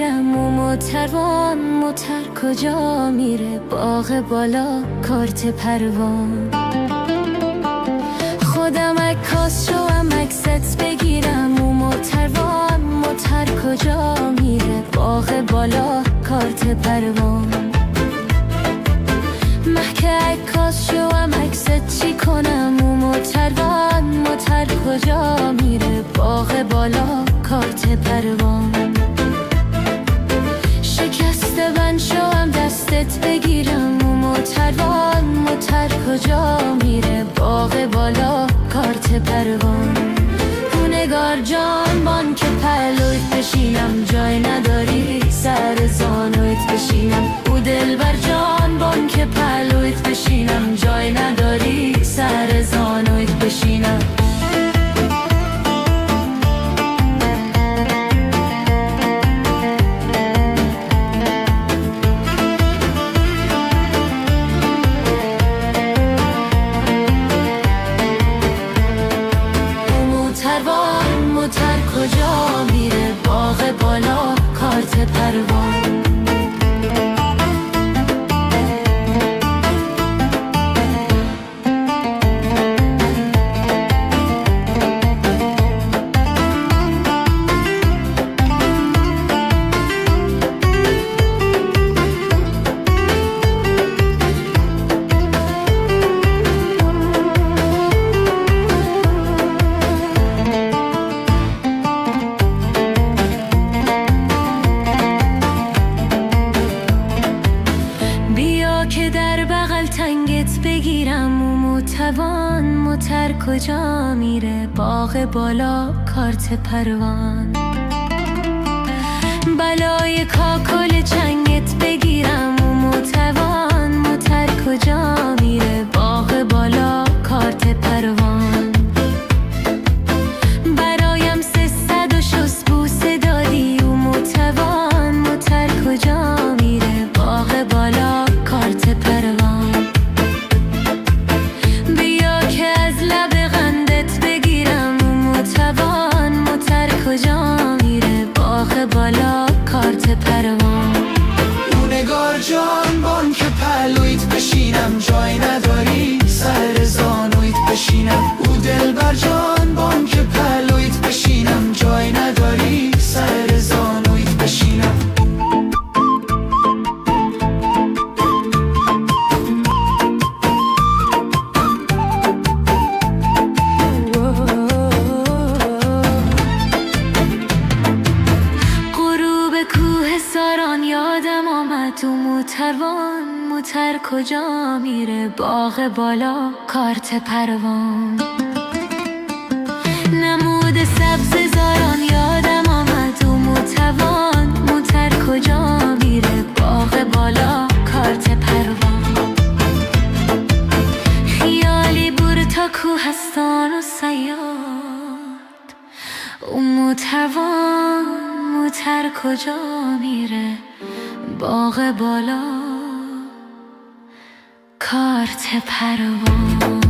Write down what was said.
بگیرم و موتر کجا میره؟ باغ بالا کارت پروان. خودم عکاس شوم عکست بگیرم و موتر کجا میره؟ باغ بالا کارت پروان. محک عکاس شوم عکست چی کنم و موتر کجا میره؟ باغ بالا کارت پروان. شکسته بند شوم دستت بگیرم و موتر کجا میره؟ باغ بالا کارت پروان. نگار جان بان که پهلویت بشینم، جای نداری سر زانویت بشینم. او دلبر جان بان که پهلویت بشینم، جای نداری سر زانویت بشینم. موتر کجا میره؟ باغ بالا کارت پروان. که در بغل تنگت بگیرم و موتر کجا میره؟ باغ بالا کارت پروان. بلای کاکل چنگت بگیرم و موتر کجا میره؟ باغ بالا کارت پروان. برایم 300 و شست بوسه دادی و موتر کجا میره؟ باغ بالا کارت پروان. بیا که از لب قندت بگیرم و موتر کجا میره؟ باغ بالا کارت پروان. او نگار جان بان که پهلویت بشینم، جای نداری سر زانویت بشینم. او دلبر جان بان که پهلویت بشینم، جای نداری سر زانویت بشینم. ساران یادم آمد تو موتر کجا میره؟ باغ بالا کارت پروان. نمود سبز زاران یادم آمد تو موتر کجا میره؟ باغ بالا کارت پروان. خیالی بور تا کوهستان و صیاد، او موتر کجا میره؟ باغ بالا کارت پروان.